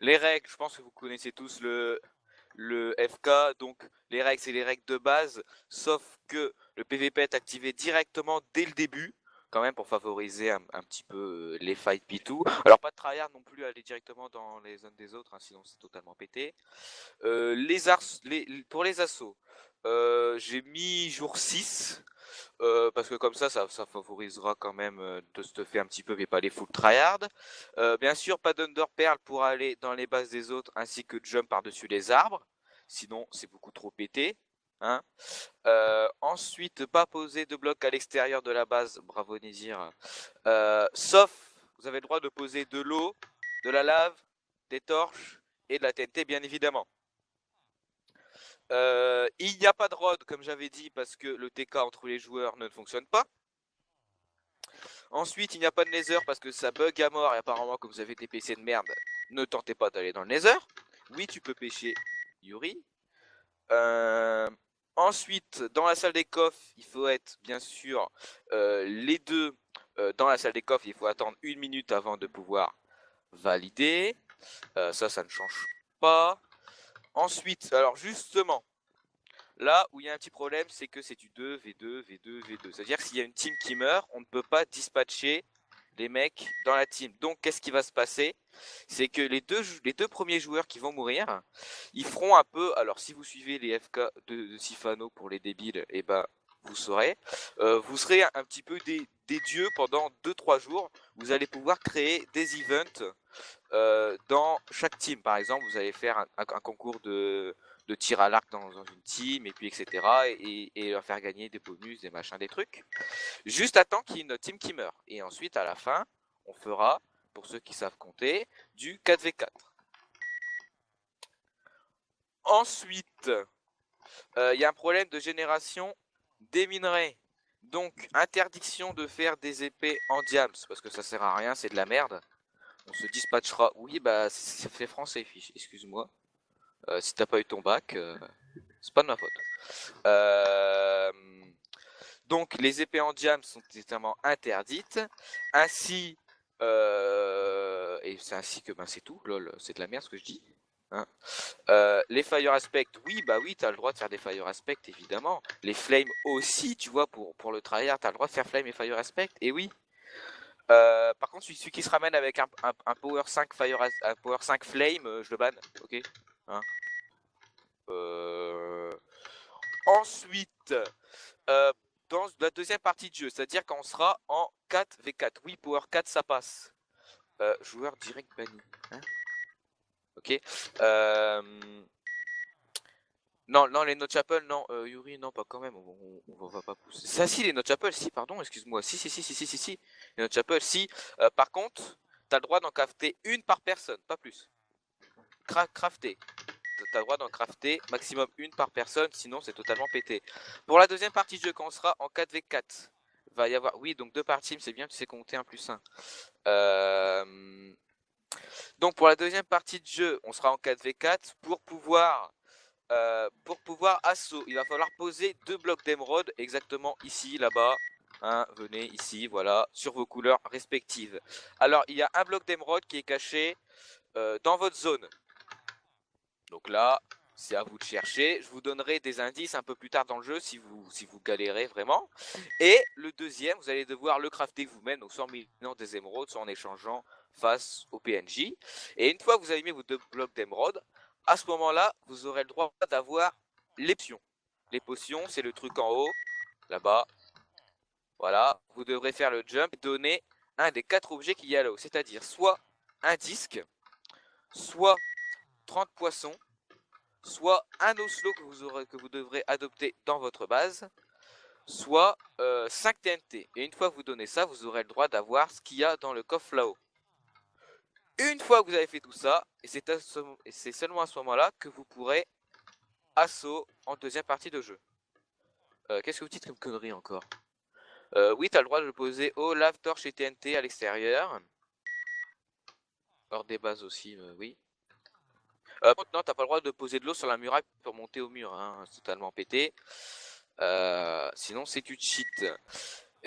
les règles, je pense que vous connaissez tous le FK, donc les règles c'est les règles de base, sauf que le PVP est activé directement dès le début, quand même pour favoriser un petit peu les fights P2. Alors pas de tryhard non plus, aller directement dans les zones des autres, hein, sinon c'est totalement pété. Pour les assauts, j'ai mis jour 6. Parce que comme ça favorisera quand même de se faire un petit peu, mais pas les full tryhard. Bien sûr, pas d'Under Pearl pour aller dans les bases des autres, ainsi que jump par-dessus les arbres. Sinon, c'est beaucoup trop pété. Hein. Ensuite, pas poser de bloc à l'extérieur de la base, bravo Nizir. Sauf, vous avez le droit de poser de l'eau, de la lave, des torches et de la TNT, bien évidemment. Il n'y a pas de rod, comme j'avais dit, parce que le TK entre les joueurs ne fonctionne pas. Ensuite, il n'y a pas de nether parce que ça bug à mort et apparemment, comme vous avez des PC de merde, ne tentez pas d'aller dans le nether. Oui, tu peux pêcher Yuri. Ensuite, dans la salle des coffres, il faut être bien sûr les deux dans la salle des coffres. Il faut attendre 1 minute avant de pouvoir valider. Ça ne change pas. Ensuite, alors justement, là où il y a un petit problème, c'est que c'est du 2, V2, V2, V2. C'est-à-dire que s'il y a une team qui meurt, on ne peut pas dispatcher les mecs dans la team. Donc qu'est-ce qui va se passer? C'est que les deux premiers joueurs qui vont mourir, ils feront un peu, alors si vous suivez les FK de Sifano pour les débiles, et ben vous saurez, vous serez un petit peu des dieux pendant 2-3 jours. Vous allez pouvoir créer des events dans chaque team. Par exemple, vous allez faire un concours de tir à l'arc dans une team, et puis etc. Et leur faire gagner des bonus, des machins, des trucs. Juste à temps qu'il y ait une team qui meurt. Et ensuite, à la fin, on fera, pour ceux qui savent compter, du 4v4. Ensuite, y a un problème de génération des minerais. Donc, interdiction de faire des épées en diams, parce que ça sert à rien, c'est de la merde. On se dispatchera. Oui, bah, ça fait français, fiche, excuse-moi. Si t'as pas eu ton bac, c'est pas de ma faute. Donc, les épées en diams sont totalement interdites. Ainsi, et c'est ainsi que, ben, c'est tout, lol, c'est de la merde ce que je dis. Hein. Les fire aspect, oui, bah oui, t'as le droit de faire des fire aspect, évidemment. Les flames aussi, tu vois, pour le tryhard, t'as le droit de faire flame et fire aspect, et oui. Par contre, celui qui se ramène avec un power 5 fire, un power 5 flame, je le banne, ok. Hein. Ensuite, dans la deuxième partie de jeu, c'est-à-dire quand on sera en 4v4. Oui, power 4, ça passe. Joueur direct banni. Hein, ok. Non, non, les Notch Apple, non. Yuri, non, pas quand même. On va pas pousser. Ça, si, les Notch Apple, si, pardon, excuse-moi. Si. Les Notch Apple, si. Par contre, t'as le droit d'en crafter une par personne, pas plus. Crafter. T'as le droit d'en crafter maximum une par personne, sinon c'est totalement pété. Pour la deuxième partie de jeu, quand on sera en 4v4, va y avoir, oui, donc 2 par team, c'est bien, tu sais compter 1 plus 1. Donc pour la deuxième partie de jeu, on sera en 4v4 pour pouvoir assaut. Il va falloir poser 2 blocs d'émeraude exactement ici, là-bas. Hein, venez ici, voilà, sur vos couleurs respectives. Alors il y a un bloc d'émeraude qui est caché dans votre zone. Donc là, c'est à vous de chercher. Je vous donnerai des indices un peu plus tard dans le jeu si vous galérez vraiment. Et le deuxième, vous allez devoir le crafter vous-même, donc soit en minant des émeraudes, soit en échangeant face au PNJ. Et une fois que vous avez mis vos 2 blocs d'émeraude, à ce moment-là, vous aurez le droit d'avoir les potions. Les potions, c'est le truc en haut, là-bas. Voilà, vous devrez faire le jump et donner un des 4 objets qu'il y a là-haut. C'est-à-dire soit un disque, soit 30 poissons, soit un oslo que vous devrez adopter dans votre base, soit 5 TNT. Et une fois que vous donnez ça, vous aurez le droit d'avoir ce qu'il y a dans le coffre là-haut. Une fois que vous avez fait tout ça, et c'est seulement à ce moment-là que vous pourrez assaut en deuxième partie de jeu. Qu'est-ce que vous dites comme connerie encore? Oui, t'as le droit de le poser au lave torche et TNT à l'extérieur. Hors des bases aussi, oui. Non, t'as pas le droit de poser de l'eau sur la muraille pour monter au mur, hein, c'est totalement pété. Sinon, c'est du cheat.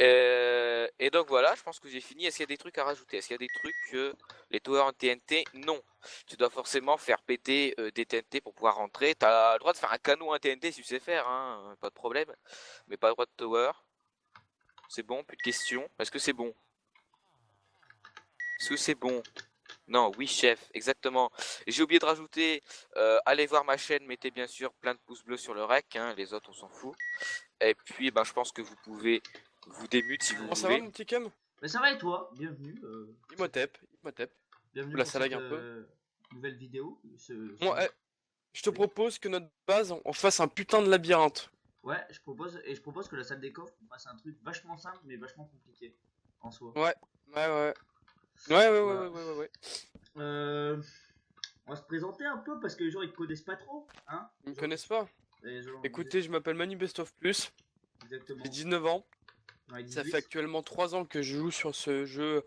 Et donc voilà, je pense que j'ai fini. Est-ce qu'il y a des trucs à rajouter? Est-ce qu'il y a des trucs que les towers en TNT? Non. Tu dois forcément faire péter des TNT pour pouvoir rentrer. T'as le droit de faire un canon en TNT si tu sais faire, hein, pas de problème. Mais pas le droit de tower. C'est bon, plus de questions. Est-ce que c'est bon? Est-ce que c'est bon? Non, oui chef, exactement. J'ai oublié de rajouter, allez voir ma chaîne, mettez bien sûr plein de pouces bleus sur le rec, hein, les autres on s'en fout. Et puis ben, je pense que vous pouvez vous démute si vous Comment ça va voulez. mon petit Cam? Mais ça va et toi? Bienvenue. Imhotep, Imhotep. Bienvenue Oula, pour ça cette lag un peu. nouvelle vidéo. Moi, je te propose que notre base, on fasse un putain de labyrinthe. Ouais, je propose que la salle des coffres, on fasse un truc vachement simple mais vachement compliqué en soi. Ouais. Ouais. Voilà. Ouais. On va se présenter un peu parce que les gens ils te connaissent pas trop, hein? Ils me connaissent pas. Les gens, Écoutez, je m'appelle Manu Best of Plus. exactement. J'ai 19 ans. Ouais, Ça 18. fait actuellement 3 ans que je joue sur ce jeu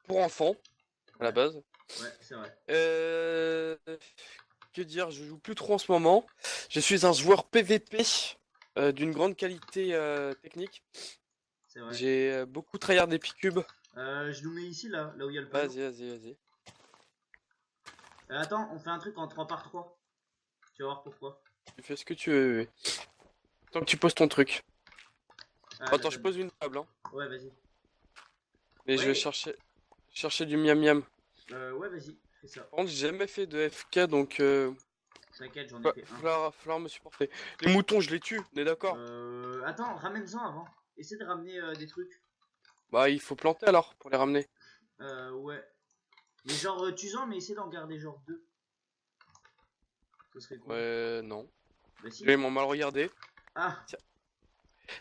pour enfants, à la base. Ouais, c'est vrai. Que dire, je joue plus trop en ce moment. Je suis un joueur PVP d'une grande qualité technique. C'est vrai. J'ai beaucoup tryhard Epicube. Je nous mets ici là où il y a le panneau. Vas-y. Attends, on fait un truc en 3 par 3. Tu vas voir pourquoi. Tu fais ce que tu veux. Oui. Tant que tu poses ton truc. Ah, Attends, je pose une table. Hein. Ouais, vas-y. Mais Ouais. je vais chercher du miam miam. Ouais, vas-y, fais ça. Par contre, j'ai jamais fait de FK donc T'inquiète, j'en ai fait un. falloir me supporter. Les moutons, je les tue, on est d'accord? Attends, ramène-en avant. Essaie de ramener des trucs. Bah, il faut planter alors pour les ramener. Ouais. Mais genre, tue-en, mais essaie d'en garder genre 2. Ce serait cool. Ouais, non. Bah si. Ils m'ont mal regardé. Ah,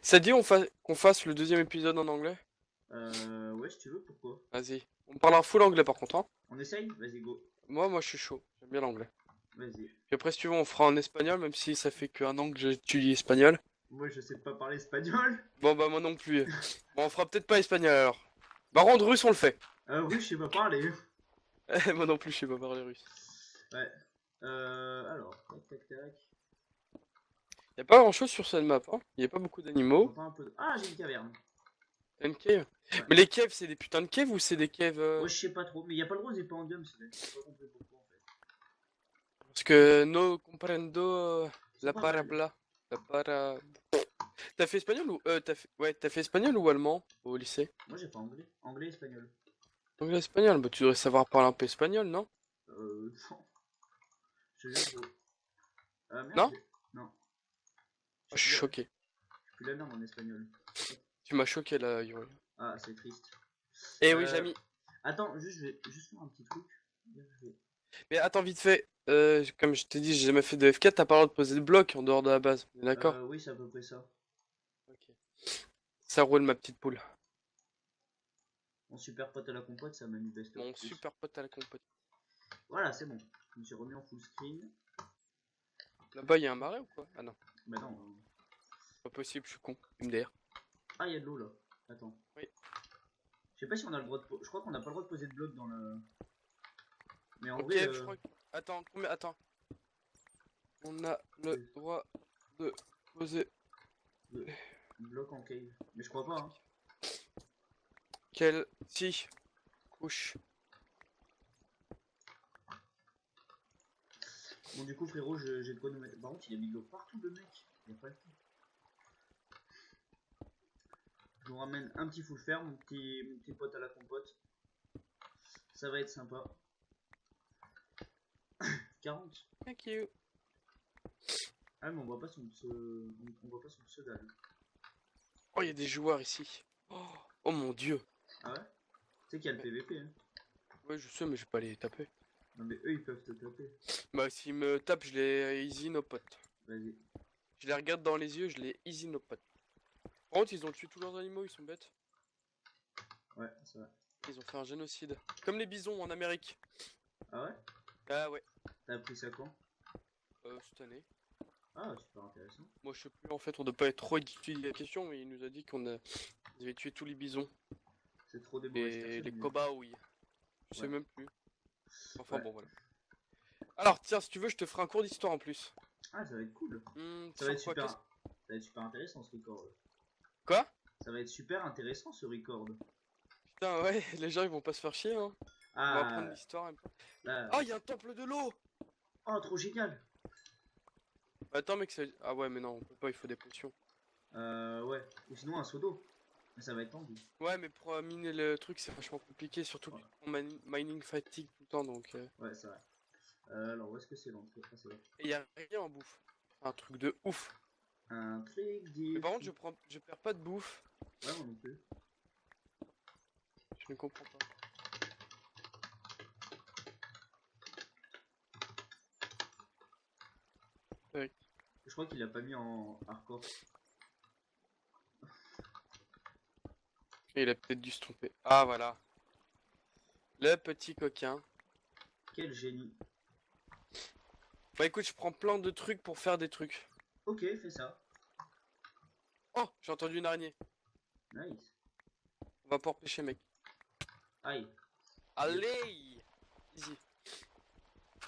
Ça dit qu'on fasse le deuxième épisode en anglais? ouais, si tu veux, pourquoi? Vas-y. On parle un full anglais par contre, hein. On essaye? Vas-y, go. Moi je suis chaud. J'aime bien l'anglais. Vas-y. Puis après, si tu veux, on fera en espagnol, même si ça fait qu'un an que j'étudie espagnol. Moi, je sais pas parler espagnol. Bon, bah, moi non plus. Bon, on fera peut-être pas espagnol alors. Bah, rendre russe, on le fait. Oui, je sais pas parler. Moi non plus, je sais pas parler russe. Ouais. Alors, tac. Y'a pas grand chose sur cette map, hein. Y'a pas beaucoup d'animaux. Un peu... Ah, j'ai une caverne. Une cave. Ouais. Mais les caves, c'est des putains de caves ou c'est des caves Ouais, je sais pas trop. Mais y a pas le droit aux épendiums, j'ai pas compris pourquoi en fait. Parce que no comprendo C'est la pas mal. parabla. La para... T'as fait espagnol ou... t'as fait espagnol ou allemand au lycée? Moi, j'ai fait anglais. Anglais, espagnol. Anglais, espagnol, bah tu devrais savoir parler un peu espagnol, non? Non. Je te jure, merde. Non? Non. Je suis choqué. Je suis la merde en espagnol. Tu m'as choqué là, Yuri. Ah, c'est triste. Eh oui, j'ai mis. Attends, juste, je vais juste faire un petit truc. Mais attends, vite fait. Comme je t'ai dit, j'ai jamais fait de F4, t'as pas le droit de poser de blocs en dehors de la base. On est d'accord? Oui, c'est à peu près ça. Ok. Ça roule, ma petite poule. Mon super pote à la compote, ça m'a mis best of Mon plus. super pote à la compote. Voilà, c'est bon. Je me suis remis en full screen. Là-bas, y'a un marais ou quoi? Ah non. Bah non. Pas possible, je suis con. MDR. Ah, il y a de l'eau là. Attends. Oui. Je sais pas si on a le droit de. Je crois qu'on n'a pas le droit de poser de blocs dans le. Mais en Ok, vrai. je crois que... Attends, combien... Attends. On a le droit de poser... Bloc en cave. Mais je crois pas, hein. Quelle si couche. Bon, du coup, frérot, j'ai de quoi nous mettre. Par contre, il a mis de l'eau partout, le mec. Il a pas le temps. Je vous ramène un petit full fer, mon petit pote à la compote. Ça va être sympa. 40. Thank you. Ah, mais on voit pas son pseudo. Oh, il y a des joueurs ici. Oh mon dieu. Ah ouais? Tu sais qu'il y a le PVP, hein. Ouais, je sais, mais je vais pas les taper. Non, mais eux, ils peuvent te taper. Bah, s'ils me tapent, je les easy no potes. Vas-y. Je les regarde dans les yeux, je les easy no potes. Par contre, ils ont tué tous leurs animaux, ils sont bêtes. Ouais, c'est vrai. Ils ont fait un génocide. Comme les bisons en Amérique. Ah ouais? Ah ouais. T'as appris ça quand? Cette année. Ah, super intéressant. Moi, je sais plus, en fait, on doit pas être trop étudié la question, mais il nous a dit qu'on avait tué tous les bisons. C'est trop des mauvaises Et personnes, les mais- cobayes. Je sais Ouais. même plus. Enfin Ouais. bon, voilà. Alors, tiens, si tu veux, je te ferai un cours d'histoire en plus. Ah, ça va être cool. Hmm, Ça va être sur quoi, super. Ça va être super intéressant ce record. Quoi? Ça Ça va être super intéressant ce record. Putain, ouais, les gens ils vont pas se faire chier, hein. On va apprendre Ah, l'histoire un peu. là. Oh, il y a un temple de l'eau! Oh, trop génial. Attends, mec, ah ouais, mais non, on peut pas, il faut des potions. Ouais. Ou sinon un seau d'eau. Mais ça va être tendu. Ouais, mais pour miner le truc, c'est vachement compliqué, surtout que Ouais, tu prends mining fatigue tout le temps, donc. ouais c'est vrai. Alors, où est-ce que c'est l'entrée? Ah, c'est là. Et y a rien en bouffe. Un truc de ouf. Un truc Mais dit. par contre, je perds pas de bouffe. Ouais, moi non plus. Je ne comprends pas. Ouais. Je crois qu'il l'a pas mis en hardcore. Et il a peut-être dû se tromper. Ah, voilà. Le petit coquin. Quel génie. Bah écoute, je prends plein de trucs pour faire des trucs. Ok, fais ça. Oh, j'ai entendu une araignée. Nice. On va pouvoir pêcher, mec. Aïe. Allez! Easy.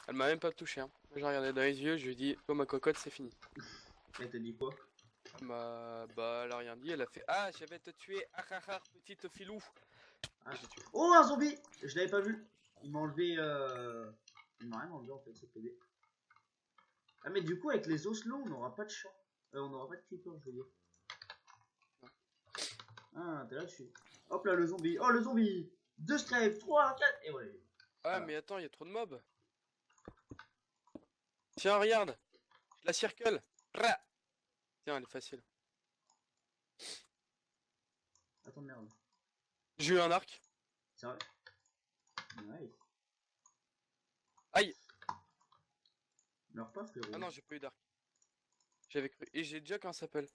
Elle m'a même pas touché, hein. J'ai regardé dans les yeux, je lui ai dit, oh ma cocotte, c'est fini. Elle t'a dit quoi? Bah, elle a rien dit, elle a fait, ah, je vais te tuer, ah ah ah, petite filou. Ah. Je l'ai tué. Oh, un zombie! Je l'avais pas vu. Il m'a enlevé. Il m'a rien enlevé en fait, ce PD. Ah, mais du coup, avec les os longs, on n'aura pas de chat. On n'aura pas de creeper, je veux dire. Ah, t'es là-dessus. Hop là, le zombie. Oh, le zombie! 2 scrapes, 3, 4. Et ouais. Ah, Ah. mais attends, il y a trop de mobs. Tiens, regarde, je la circle. Rah. Tiens, elle est facile. Attends, merde. J'ai eu un arc. C'est vrai? Nice. Aïe. Meurs pas, frérot. Ah non, j'ai pas eu d'arc. J'avais cru. Et j'ai déjà qu'un s'appelle.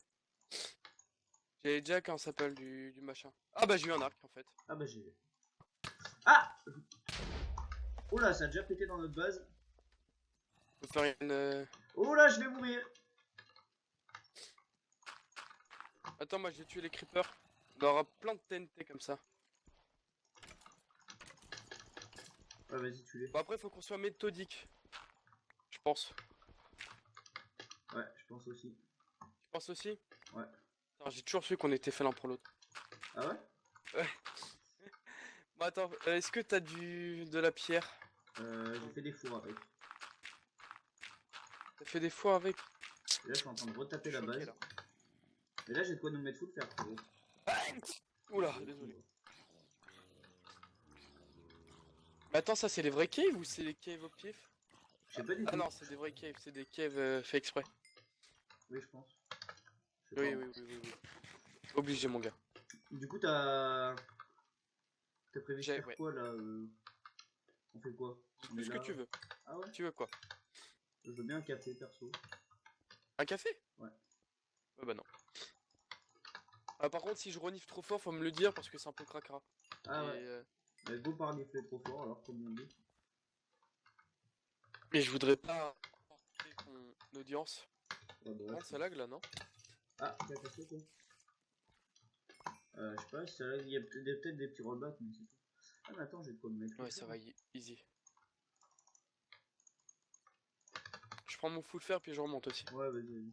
J'ai déjà qu'un s'appelle du machin. Ah bah j'ai eu un arc en fait. Ah, bah j'ai. Ah! Oh là, ça a déjà pété dans notre base. On peut faire une. Oh là, je vais mourir. Attends, moi je vais tuer les creepers. On aura plein de TNT comme ça. Ouais, vas-y, tu les. Bon après faut qu'on soit méthodique. Je pense. Ouais, je pense aussi. Tu penses aussi? Ouais. Attends, j'ai toujours su qu'on était fait l'un pour l'autre. Ah ouais? Ouais. Bon attends, est-ce que t'as de la pierre? J'ai fait des fours avec. T'as fait des fours avec? Et là, je suis en train de retaper la Choqué, base. là. Et là, j'ai de quoi nous mettre full fer, frérot. Oula, désolé. Mais attends, ça c'est les vrais caves ou c'est les caves au pif? Je sais pas du Ah tout. non, c'est des vrais caves, c'est des caves fait exprès. Oui, je pense. Je sais Oui, pas. oui, oui, oui, oui. Obligé, mon gars. Du coup, t'as prévu de J'ai- faire ouais. quoi là On fait quoi? On Tout est ce là. que tu veux. Ah ouais? Tu veux quoi? Je veux bien un café perso. Un café? Ouais. Ouais, bah non. Ah, par contre, si je renifle trop fort, faut me le dire parce que c'est un peu cracra. Ah Et, ouais. Bah, go par des trop fort alors, comme on dit. mais je voudrais pas emporter ton audience. Ouais, bah, Comment ça lag là, non? Ah, t'as cassé quoi? Je sais pas, il y a peut-être des petits rollbacks, mais c'est tout. Ah, mais attends, j'ai de quoi me mettre. Ouais, ça va, easy. Je prends mon full fer puis je remonte aussi. Ouais, vas-y, vas-y.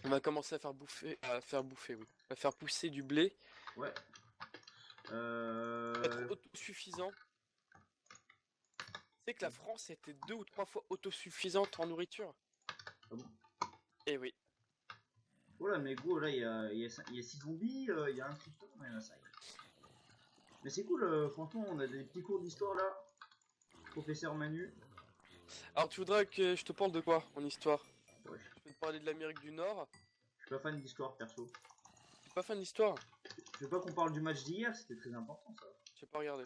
On va commencer à faire bouffer, oui. À faire pousser du blé. Ouais. Être autosuffisant. C'est que la France était 2 ou 3 fois autosuffisante en nourriture. Ah bon? Eh oui. Oh là, mais gros, là, il y a 6 zombies, il y a un creeper, il y en a 5. Mais c'est cool, franchement, on a des petits cours d'histoire là. Professeur Manu. Alors tu voudrais que je te parle de quoi en histoire? Ouais, Je vais te parler de l'Amérique du Nord. je suis pas fan d'histoire perso. T'es pas fan d'histoire? Je veux pas qu'on parle du match d'hier, c'était très important ça. J'ai pas regardé.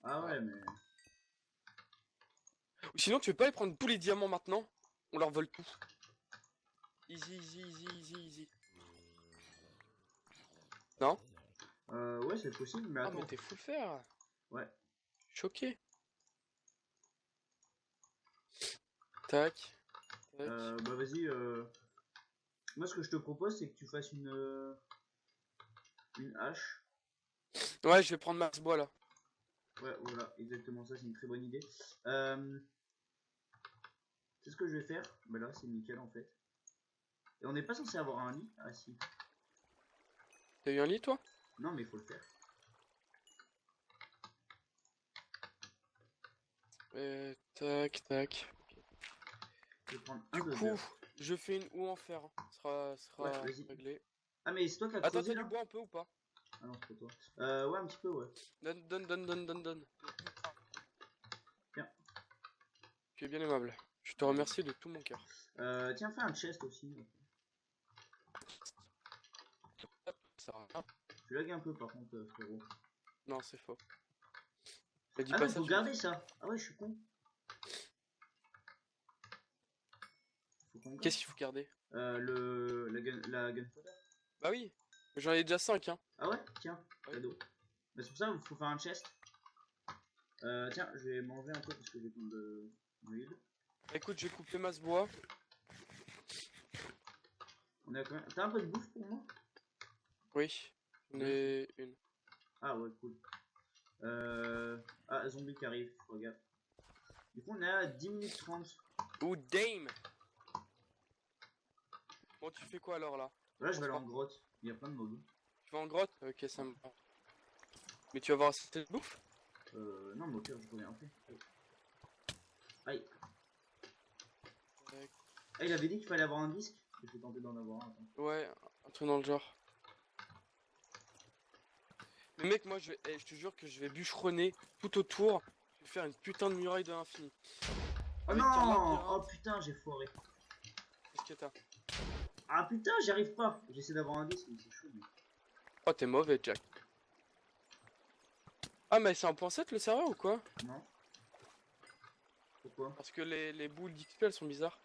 Ah ouais, mais. Ou sinon tu veux pas aller prendre tous les diamants maintenant? On leur vole tout. Easy, easy, easy, easy, easy. Non? Ouais, c'est possible, mais Ah attends. mais t'es full fer. Ouais. Choqué. Tac. Tac. Bah vas-y. Moi, ce que je te propose, c'est que tu fasses une hache. Ouais, je vais prendre masse bois là. Ouais, voilà, exactement ça, c'est une très bonne idée. C'est ce que je vais faire. Bah là, c'est nickel en fait. Et on n'est pas censé avoir un lit? Ah si. T'as eu un lit toi? Non, mais il faut le faire. Tac, tac. Je vais prendre un Du de coup, beurre. je fais une houe en fer. Hein. Ouais, Sera vas-y. réglé. Ah, mais c'est toi qui as Attends, creusé t'as du là? bois un peu ou pas? Ah non, c'est pas toi. Ouais, un petit peu, ouais. Donne. Tiens. Tu es bien aimable. Je te remercie de tout mon cœur. Tiens, fais un chest aussi. Ça va rien. Tu lag un peu par contre, frérot. Non, c'est faux. Mais dis Ah pas non, ça, faut tu me garder ça. Ah ouais, je suis con. Faut qu'on garde. Qu'est-ce qu'il faut garder? La gunpowder. Bah oui, j'en ai déjà 5 hein. Ah ouais, tiens, Ouais. cadeau. Bah, c'est pour ça qu'il faut faire un chest. Tiens, je vais manger un peu parce que j'ai plein de huile. Écoute, j'ai coupé masse bois. On est à combien? T'as un peu de bouffe pour moi? Oui, j'en ai une. Ah ouais, cool. Ah, zombie qui arrive, regarde. Du coup, on est à 10 minutes 30. Ouh, dame! Bon, tu fais quoi alors là? Là, je vais aller Pense en grotte. Il y a plein de mobs. Tu vas en grotte? Ok, ça me va. Mais tu vas avoir assez de bouffe? Non, mais au pire, je peux rien faire. Aïe. Ah, il avait dit qu'il fallait avoir un disque. Je vais tenter d'en avoir un. Attends. Ouais, un truc dans le genre. Mais mec, moi, je te jure que je vais bûcheronner tout autour. Je vais faire une putain de muraille de l'infini. Oh Avec non! un labyrinthe. Oh putain, j'ai foiré. Qu'est-ce que t'as? Ah putain, j'y arrive pas. J'essaie d'avoir un disque, mais c'est chaud. Mais... Oh, t'es mauvais, Jack. Ah, mais c'est 1.7 le serveur ou quoi? Non. Pourquoi? Parce que les boules d'XP elles sont bizarres.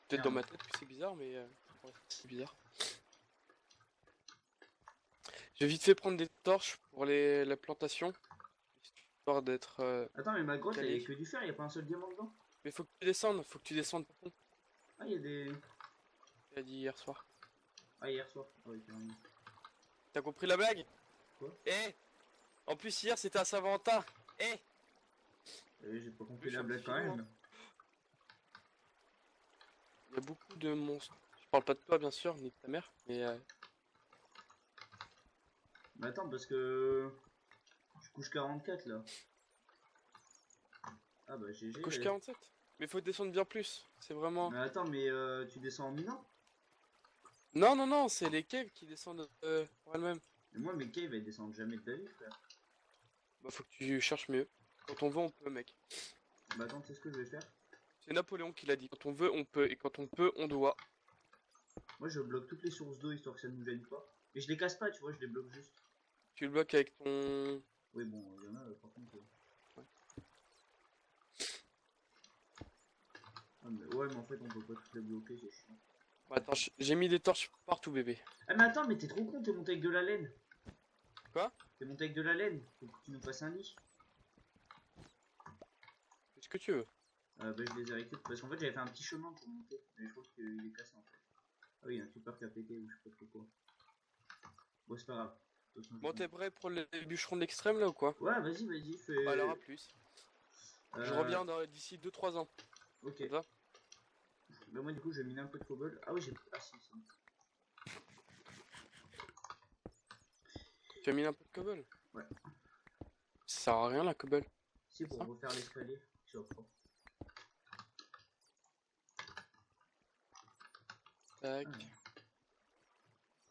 Peut-être dans ma tête que c'est bizarre, mais ouais, c'est bizarre. J'ai vite fait prendre des torches pour la plantation. Histoire d'être. Attends, mais ma grotte, elle calé. est que du fer, il y a pas un seul diamant dedans? Mais faut que tu descendes par contre. Ah, il y a des. Il a dit hier soir. Ah, hier soir. Ah oui, carrément. T'as compris la blague? Quoi? Eh! En plus, hier c'était à Saint-Valentin! Eh! J'ai pas compris Oui, je la suis blague un quand petit même. Il y a beaucoup de monstres. Je parle pas de toi, bien sûr, ni de ta mère, mais. Mais attends, parce que. Je couche 44 là. Ah bah GG. Couche 47. Mais faut descendre bien plus. C'est vraiment. Mais attends, mais tu descends en minant? Non, c'est les caves qui descendent pour elles-mêmes. Et moi, mes caves, elles descendent jamais de la vie, frère. Bah, faut que tu cherches mieux. Quand on veut, on peut, mec. Bah attends, tu sais ce que je vais faire? C'est Napoléon qui l'a dit. Quand on veut, on peut. Et quand on peut, on doit. Moi, je bloque toutes les sources d'eau histoire que ça nous gêne pas. Et je les casse pas, tu vois, je les bloque juste. Tu le bloques avec ton. Oui, bon, il y en a par contre. Ouais. Ah, ouais, mais en fait, on peut pas toutes les bloquer, c'est chiant. Bah, attends, j'ai mis des torches partout, bébé. Ah, mais attends, mais t'es trop con, t'es monté avec de la laine. Quoi? T'es monté avec de la laine. Faut que tu nous fasses un lit. Fais ce que tu veux. Bah, je les ai récupérés parce qu'en fait, j'avais fait un petit chemin pour monter. Mais je pense qu'il est cassé en fait. Ah, oui, il y a un super qui a pété ou je sais pas trop quoi. Bon, c'est pas grave. De toute façon, Bon, je- t'es prêt pour les bûcherons d'extrême là ou quoi? Ouais, vas-y, fais. Bah, alors à plus. Je reviens d'ici 2-3 ans. Ok. Ça te va? Bah, moi, du coup, je vais miner un peu de cobble. Ah, oui, j'ai. Ah, si, c'est bon. Tu as mis un peu de cobble? Ouais. Ça sert à rien la cobble. Si, pour Ça refaire l'escalier. Je reprends. Tac.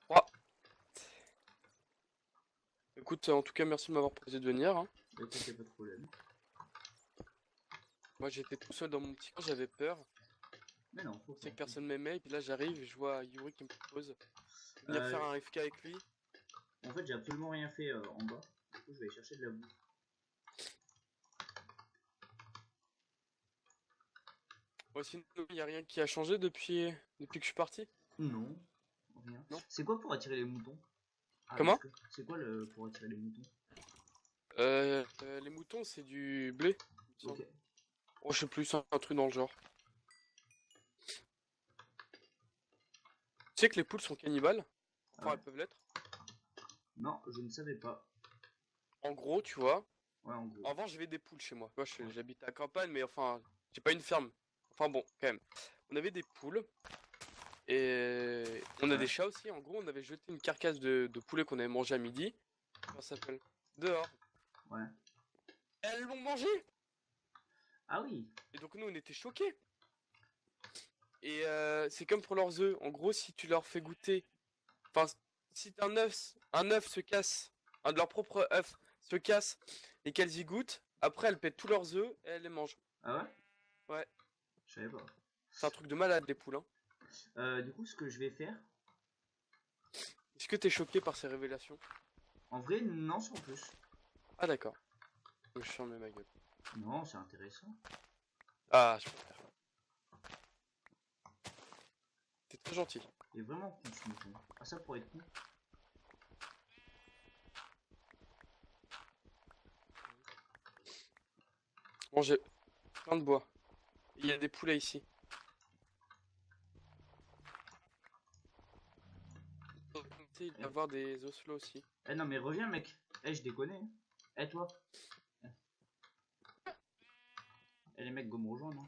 Ah. 3. Écoute, en tout cas, merci de m'avoir proposé de venir. Hein. Bah, écoute, y'a pas de problème. Moi, j'étais tout seul dans mon petit coin, j'avais peur. Mais non, faut Je sais pas. que personne m'aimait, et puis là, j'arrive et je vois Yuri qui me propose de venir faire un FK avec lui. En fait, j'ai absolument rien fait en bas. Du coup, je vais aller chercher de la boue. Bon, sinon, il n'y a rien qui a changé depuis que je suis parti. Non, rien. Non. C'est quoi pour attirer les moutons? Ah, Comment? c'est quoi le pour attirer les moutons? Les moutons, c'est du blé. il me Ok. semble. Oh, je sais plus, c'est un truc dans le genre. Tu sais que les poules sont cannibales? Enfin, Ah ouais. elles peuvent l'être. Non, je ne savais pas. En gros, tu vois. Ouais, en gros. Avant, j'avais des poules chez moi. Moi, j'habite à la campagne, mais enfin, j'ai pas une ferme. Enfin bon, quand même. On avait des poules. Et on a Ouais. des chats aussi. En gros, on avait jeté une carcasse de poulet qu'on avait mangé à midi. Comment ça s'appelle? Dehors. Ouais. Elles l'ont mangé. Ah oui. Et donc nous, on était choqués. Et c'est comme pour leurs œufs. En gros, si tu leur fais goûter, enfin, si un œuf se casse, un de leurs propres œufs se casse et qu'elles y goûtent, après elles pètent tous leurs œufs et elles les mangent. Ah ouais? Ouais. Je savais pas. C'est un truc de malade, les poules. Hein. Du coup, ce que je vais faire, Est-ce que t'es choqué par ces révélations? en vrai, non, sans plus. Ah d'accord. Je me suis fermé ma gueule. Non, c'est intéressant. Ah, je préfère. T'es très gentil. Il est vraiment con ce mouton. Ah, ça pourrait être con. Bon, j'ai plein de bois. Il y a des poulets ici. Il va y avoir des oslots aussi. Eh non, mais reviens, mec. Eh, je déconne. Hein. Eh, toi. Eh, les mecs, go me rejoindre. Hein.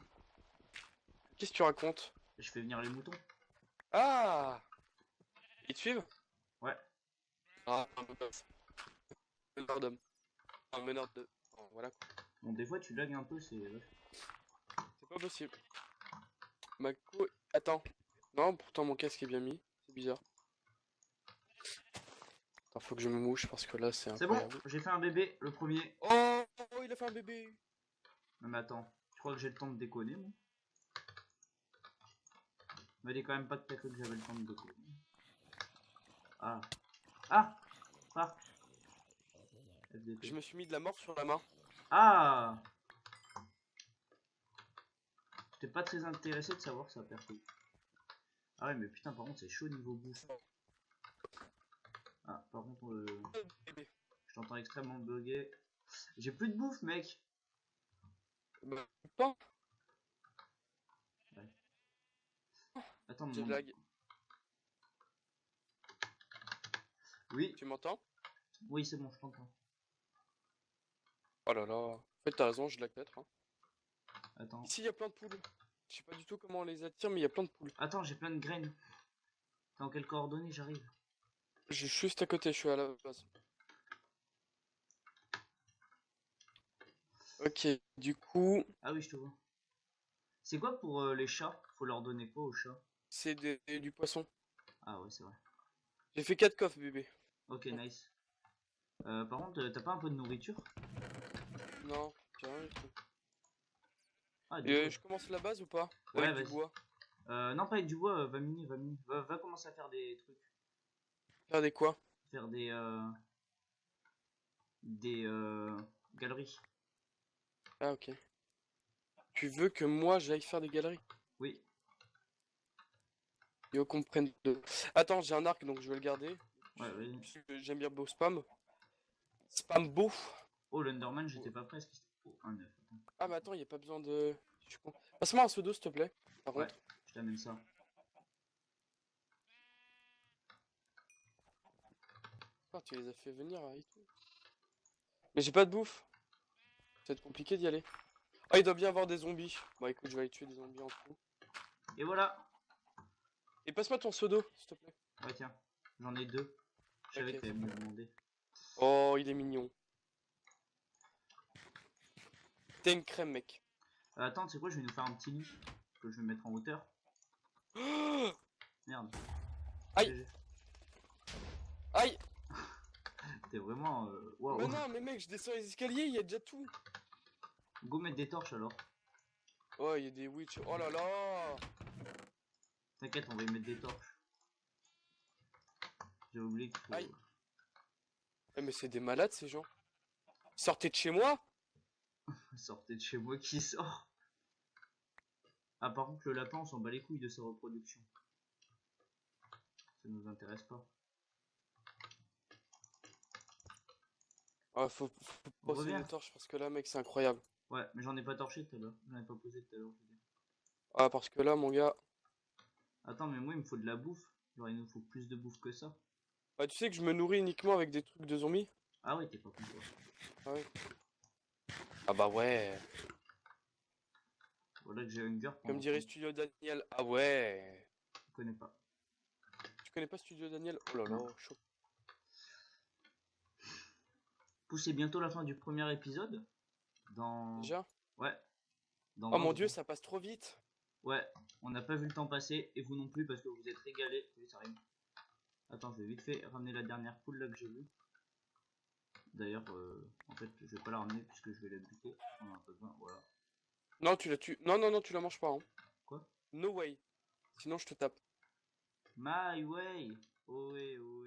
Qu'est-ce que tu racontes? Je fais venir les moutons. Ah! Ils te suivent? Ouais. Ah, un meneur d'homme. Un meneur de... Oh, voilà quoi. Bon, des fois, tu lags un peu, c'est. C'est pas possible. Mako... Attends. Non, pourtant mon casque est bien mis. C'est bizarre. Attends, faut que je me mouche parce que là c'est C'est bon, incroyable. j'ai fait un bébé, le premier. Oh, il a fait un bébé. Non, mais attends. Tu crois que j'ai le temps de déconner, moi? Mais il est quand même pas de cru que j'avais le temps de déconner. Ah. Ah! Ah! FDP. Je me suis mis de la mort sur la main. Ah! J'étais pas très intéressé de savoir ça perd tout. Ah ouais, mais putain, par contre, c'est chaud niveau bouffe. Ah, par contre, Bébé. je t'entends extrêmement bugué. J'ai plus de bouffe, mec! Bah, pas. Attends, J'ai mon... lag. Oui, Tu m'entends? oui, c'est bon, je t'entends. Oh là là. En fait, t'as raison, je lag peut-être. Hein. Attends. Ici, il y a plein de poules. Je sais pas du tout comment on les attire, mais il y a plein de poules. Attends, j'ai plein de graines. Dans quelles coordonnées j'arrive? Je suis juste à côté, je suis à la base. Ok, du coup, Ah oui, je te vois. C'est quoi pour les chats? Faut leur donner quoi aux chats? c'est du poisson. Ah ouais, c'est vrai. J'ai fait 4 coffres, bébé. Ok, nice. Par contre, t'as pas un peu de nourriture? Non, j'ai rien du tout. Ah, du Et coup. je commence la base ou pas? Ouais, Avec du vas-y. bois. Non, pas avec du bois, va miner, va miner. Va commencer à faire des trucs. Faire des quoi? Faire des galeries. Ah, ok. Tu veux que moi j'aille faire des galeries? Oui, Et on comprenne de... Attends, j'ai un arc donc je vais le garder. ouais, vas-y. Puisque j'aime bien beau spam. Spam beau. Oh, l'Underman, j'étais pas presque. Oh, un œuf. Ah, mais attends, il a pas besoin de... Je suis con. Passe-moi un pseudo s'il te plaît. Par Ouais, contre. je t'amène ça. Ah, tu les as fait venir et tout. Mais j'ai pas de bouffe. Ça va être compliqué d'y aller. Ah, il doit bien avoir des zombies. Bon, écoute, je vais aller tuer des zombies en tout. Et voilà. Et passe-moi ton pseudo, s'il te plaît. Ouais, tiens, j'en ai deux. Je savais Ok, que t'allais c'est me bon. le demander. Oh, il est mignon. T'es une crème, mec. Attends, tu sais quoi, je vais nous faire un petit lit que je vais mettre en hauteur. Merde. Aïe. GG. Aïe. T'es vraiment. Waouh. Mais non, mais mec, je descends les escaliers, il y a déjà tout. Go mettre des torches alors. Oh, il y a des witch. Oh là là. T'inquiète, on va y mettre des torches. J'ai oublié qu'il faut. Aïe. Eh, mais c'est des malades, ces gens. Sortez de chez moi. Sortez de chez moi qui sort. Ah, par contre, le lapin, on s'en bat les couilles de sa reproduction. Ça nous intéresse pas. Ah, faut poser Reviens. des torches parce que là, mec, c'est incroyable. Ouais, mais j'en ai pas torché tout à l'heure. J'en ai pas posé tout à l'heure. Ah, parce que là, mon gars. Attends, mais moi, il me faut de la bouffe. Genre, il nous faut plus de bouffe que ça. Bah, tu sais que je me nourris uniquement avec des trucs de zombies. Ah ouais, t'es pas con, toi. Ah ouais. Ah bah ouais. Voilà que j'ai Hunger. Comme dirait Studio Daniel. Ah ouais. connais pas. Tu connais pas Studio Daniel? Oh là là, chaud. C'est bientôt la fin du premier épisode. Dans... Déjà? Ouais. Dans Oh mon 20 dieu, secondes. ça passe trop vite. Ouais, on n'a pas vu le temps passer, et vous non plus, parce que vous êtes régalés. Oui, ça rime. Attends, je vais vite fait ramener la dernière poule là que j'ai vue. D'ailleurs, en fait, je vais pas la ramener puisque je vais la buter. On en a pas besoin, voilà. Non, tu la tues. Non, non, non, tu la manges pas. Hein. Quoi? No way. Sinon, je te tape. My way! Oh ouais, oh